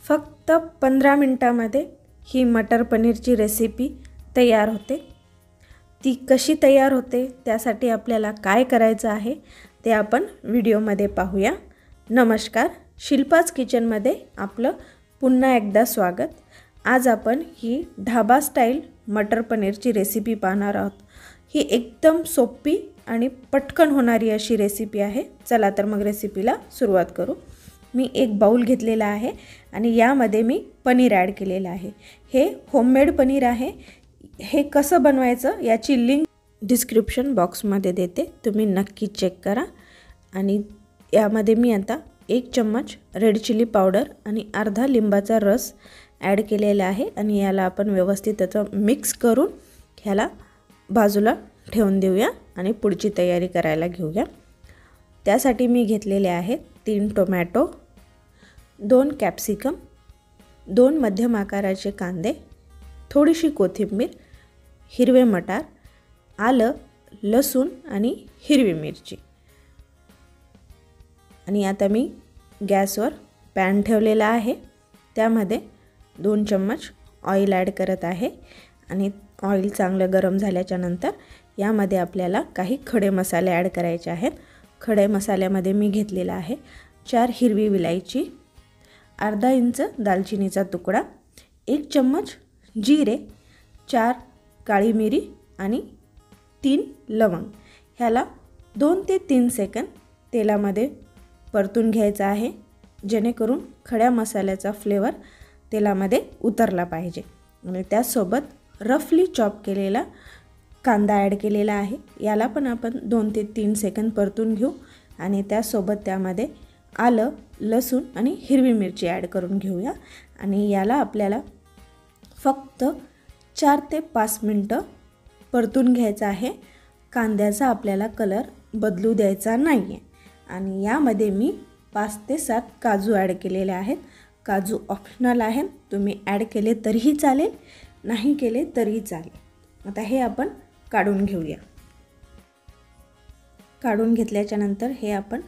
फक्त 15 मिनिटांमध्ये ही मटर पनीरची रेसिपी तयार होते। ती कशी तयार होते त्यासाठी आपल्याला काय करायचं आहे ते आपण व्हिडिओमध्ये पाहूया। नमस्कार, शिल्पाज किचनमध्ये आपलं पुन्हा एकदा स्वागत। आज आपण ही ढाबा स्टाईल मटर पनीरची रेसिपी पाहणार आहोत। ही एकदम सोपी आणि पटकन होणारी अशी रेसिपी आहे। चला तर मग रेसिपीला सुरुवात करू। मी एक बाउल घेतलेला आहे आणि यामध्ये मी पनीर ॲड केलेलं आहे। हे होममेड पनीर आहे। हे कसं बनवायचं याची लिंक डिस्क्रिप्शन बॉक्समध्ये देते, तुम्ही नक्की चेक करा। आणि यामध्ये मी आता 1 चम्मच रेड चिली पावडर आणि अर्धा लिंबाचा रस ॲड केलेला आहे आणि याला आपण व्यवस्थित त्याचं मिक्स करून ह्याला बाजूला ठेवून देऊया आणि पुढची तयारी करायला घेऊया। त्यासाठी मी घेतलेले आहेत 3 टोमॅटो, 2 कॅप्सिकम, 2 मध्यम आकाराचे कांदे, थोडीशी कोथिंबीर, हिरवे मटार, आलं, लसूण आणि हिरवी मिरची। आणि आता मी गॅसवर पॅन ठेवलेला आहे, त्यामध्ये 2 चम्मच ऑइल ॲड करत आहे आणि ऑइल चांगलं गरम झाल्याच्या नंतर यामध्ये आपल्याला काही खडे मसाले ॲड करायचे आहेत। खडे मसाल्यामध्ये मी घेतलेला आहे 4 हिरवी विलायची, अर्धा इंच दालचिनीचा तुकडा, 1 चम्मच जिरे, 4 काळी मिरी आणि 3 लवंग। ह्याला 2 ते 3 सेकंद तेलामध्ये परतून घ्यायचा आहे, जेणेकरून खड्या मसाल्याचा फ्लेवर तेलामध्ये उतरला पाहिजे। आणि त्यासोबत रफली चॉप केलेला कांदा ॲड केलेला आहे, याला पण आपण 2 ते 3 सेकंद परतून घेऊ। आणि त्यासोबत त्यामध्ये आलं, लसूण आणि हिरवी मिरची ॲड करून घेऊया आणि याला आपल्याला फक्त 4 ते 5 मिनटं परतून घ्यायचं आहे। कांद्याचा आपल्याला कलर बदलू द्यायचा नाही आहे। आणि यामध्ये मी 5 ते 7 काजू ॲड केलेले आहेत। काजू ऑप्शनल आहेत, तुम्ही ॲड केले तरीही चालेल, नाही केले तरीही चालेल। आता हे आपण काढून घेऊया। काढून घेतल्याच्या नंतर हे आपण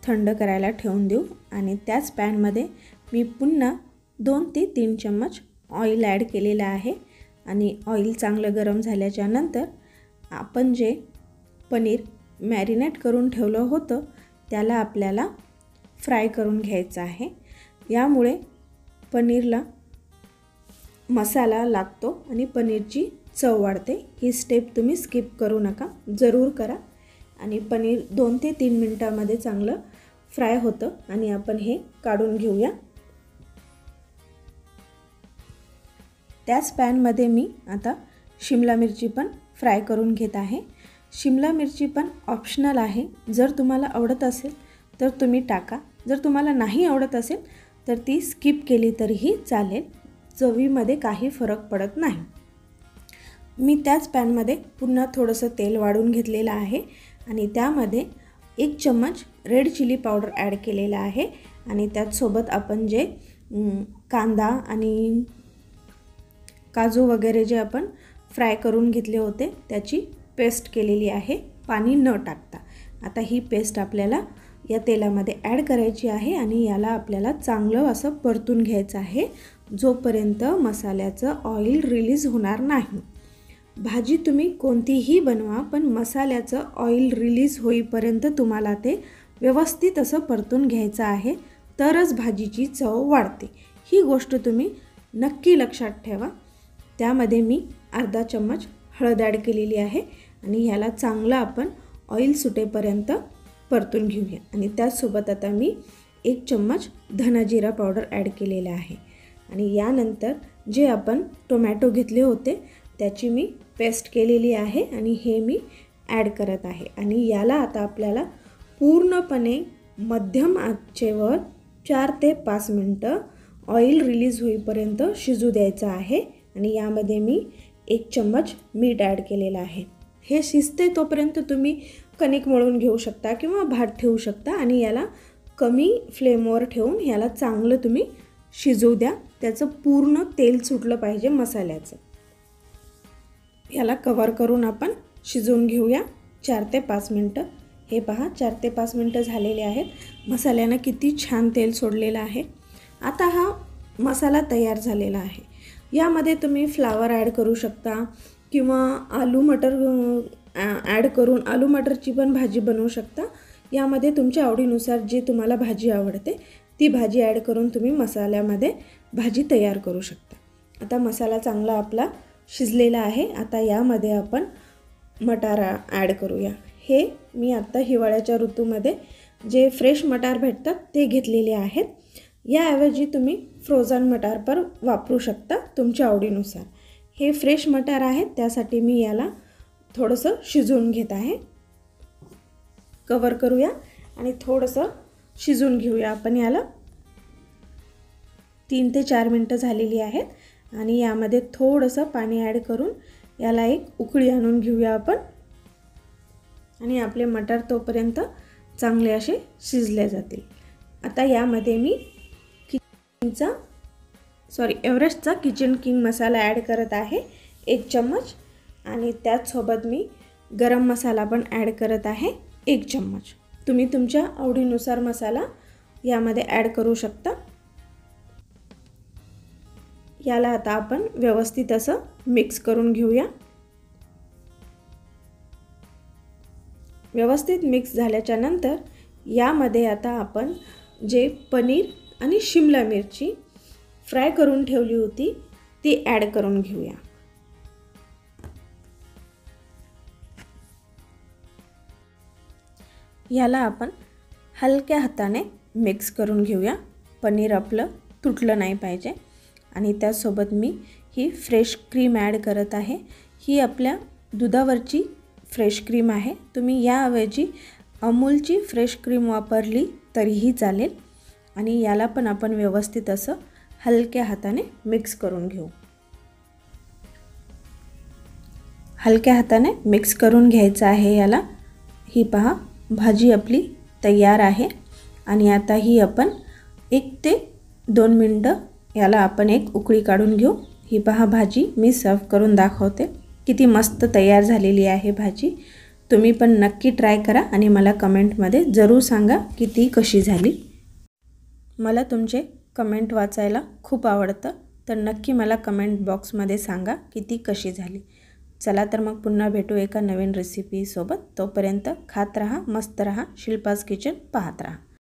थंड करायला ठेवून देऊ। आणि त्याच पॅनमध्ये मी पुन्हा 2 ते 3 चम्मच ऑइल ॲड केलेलं आहे आणि ऑइल चांगलं गरम झाल्याच्या नंतर आपण जे पनीर मॅरिनेट करून ठेवलं होतं त्याला आपल्याला फ्राय करून घ्यायचं आहे। यामुळे पनीरला मसाला लागतो आणि पनीरची चव वाढते। ही स्टेप तुम्ही स्किप करू नका, जरूर करा। आणि पनीर 2 ते 3 मिनिटांमध्ये चांगलं फ्राय होतं आणि आपण हे काढून घेऊया। त्याच पॅनमध्ये मी आता शिमला मिरची पण फ्राय करून घेत आहे। शिमला मिरची पण ऑप्शनल आहे, जर तुम्हाला आवडत असेल तर तुम्ही टाका, जर तुम्हाला नाही आवडत असेल तर ती स्किप केली तरीही चालेल, चवीमध्ये काही फरक पडत नाही। मी त्याच पॅनमध्ये पुन्हा थोडंसं तेल वाढून घेतलेलं आहे आणि त्यामध्ये 1 चम्मच रेड चिली पावडर ॲड केलेला आहे आणि त्याचसोबत आपण जे कांदा आणि काजू वगैरे जे आपण फ्राय करून घेतले होते त्याची पेस्ट केलेली आहे, पाणी न टाकता। आता ही पेस्ट आपल्याला या तेलामध्ये ॲड करायची आहे आणि याला आपल्याला चांगलं असं परतून घ्यायचं आहे, जोपर्यंत मसाल्याचं ऑइल रिलीज होणार नाही। भाजी तुम्ही कोणतीही बनवा, पण मसाल्याचं ऑइल रिलीज होईपर्यंत तुम्हाला ते व्यवस्थित असं परतून घ्यायचं आहे, तरच भाजीची चव वाढते। ही गोष्ट तुम्ही नक्की लक्षात ठेवा। त्यामध्ये मी अर्धा चम्मच हळद ॲड केलेली आहे आणि ह्याला चांगलं आपण ऑइल सुटेपर्यंत परतून घेऊया। आणि त्याचसोबत आता मी 1 चम्मच धना-जिरा पावडर ॲड केलेला आहे आणि यानंतर जे आपण टोमॅटो घेतले होते त्याची मी पेस्ट केलेली आहे आणि हे मी ॲड करत आहे। आणि याला आता आपल्याला पूर्णपणे मध्यम आचेवर 4 ते 5 मिनटं ऑइल रिलीज होईपर्यंत शिजू द्यायचं आहे। आणि यामध्ये मी 1 चम्मच मीठ ॲड केलेलं आहे। हे शिजते तोपर्यंत तुम्ही कणिक मळून घेऊ शकता किंवा भात ठेवू शकता आणि याला कमी फ्लेमवर ठेवून याला चांगलं तुम्ही शिजवू द्या, त्याचं पूर्ण तेल सुटलं पाहिजे मसाल्याचं। याला कव्हर करून आपण शिजवून घेऊया 4 ते 5 मिनटं। हे पहा 4 ते 5 मिनटं झालेले आहेत। मसाल्यानं किती छान तेल सोडलेलं आहे। आता हा मसाला तयार झालेला आहे. यामध्ये तुम्ही फ्लावर ॲड करू शकता किंवा आलू मटर ॲड करून आलू मटरची पण भाजी बनवू शकता. यामध्ये तुमच्या आवडीनुसार जी तुम्हाला भाजी आवडते ती भाजी ॲड करून तुम्ही मसाल्यामध्ये भाजी तयार करू शकता. आता मसाला चांगला आपला शिजलेला आहे. आता यामध्ये आपण मटार ॲड करूया. हे मी आत्ता हिवाळ्याच्या ऋतूमध्ये जे फ्रेश मटार भेटतात ते घेतलेले आहेत. याऐवजी तुम्ही फ्रोझन मटार पण वापरू शकता तुमच्या आवडीनुसार. हे फ्रेश मटार आहेत त्यासाठी मी याला थोडंसं शिजवून घेत आहे. कवर करूया आणि थोडंसं शिजवून घेऊया आपण याला. 3 ते 4 मिनटं झालेली आहेत आणि यामध्ये थोडंसं पाणी ॲड करून याला एक उकळी आणून घेऊया आपण. आणि आपले मटार तोपर्यंत चांगले असे शिजले जातील. आता यामध्ये मी एव्हरेस्टचा किचन किंग मसाला ॲड करत आहे 1 चम्मच आणि त्याचसोबत मी गरम मसाला पण ॲड करत आहे 1 चम्मच. तुम्ही तुमच्या आवडीनुसार मसाला यामध्ये ॲड करू शकता. याला आता आपण व्यवस्थित असं मिक्स करून घेऊया. व्यवस्थित मिक्स झाल्याच्या नंतर यामध्ये आता आपण जे पनीर आणि शिमला मिरची फ्राय करून ठेवली होती ती ॲड करून घेऊया. याला आपण हलक्या हाताने मिक्स करून घेऊया. पनीर आपलं तुटलं नाही पाहिजे. आणि त्यासोबत मी ही फ्रेश क्रीम ॲड करत आहे. ही आपल्या दुधावरची फ्रेश क्रीम आहे. तुम्ही याऐवजी अमूलची फ्रेश क्रीम वापरली तरीही चालेल. आणि याला पण आपण व्यवस्थित असं हलक्या हाताने मिक्स करून घेऊ. हलक्या हाताने मिक्स करून घ्यायचं आहे याला. ही पहा भाजी आपली तयार आहे. आणि आता ही आपण 1 ते 2 मिनटं याला आपण एक उकळी काढून घेऊ. ही पहा भाजी मी सर्व करून दाखवते. किती मस्त तयार झालेली आहे भाजी. तुम्ही पण नक्की ट्राय करा आणि मला कमेंटमध्ये जरूर सांगा की ती कशी झाली. मला तुमचे कमेंट वाचायला खूप आवडतं. तर नक्की मला कमेंट बॉक्समध्ये सांगा की ती कशी झाली. चला तर मग पुन्हा भेटू एका नवीन रेसिपीसोबत. तोपर्यंत खात रहा, मस्त रहा, शिल्पाज किचन पाहत रहा.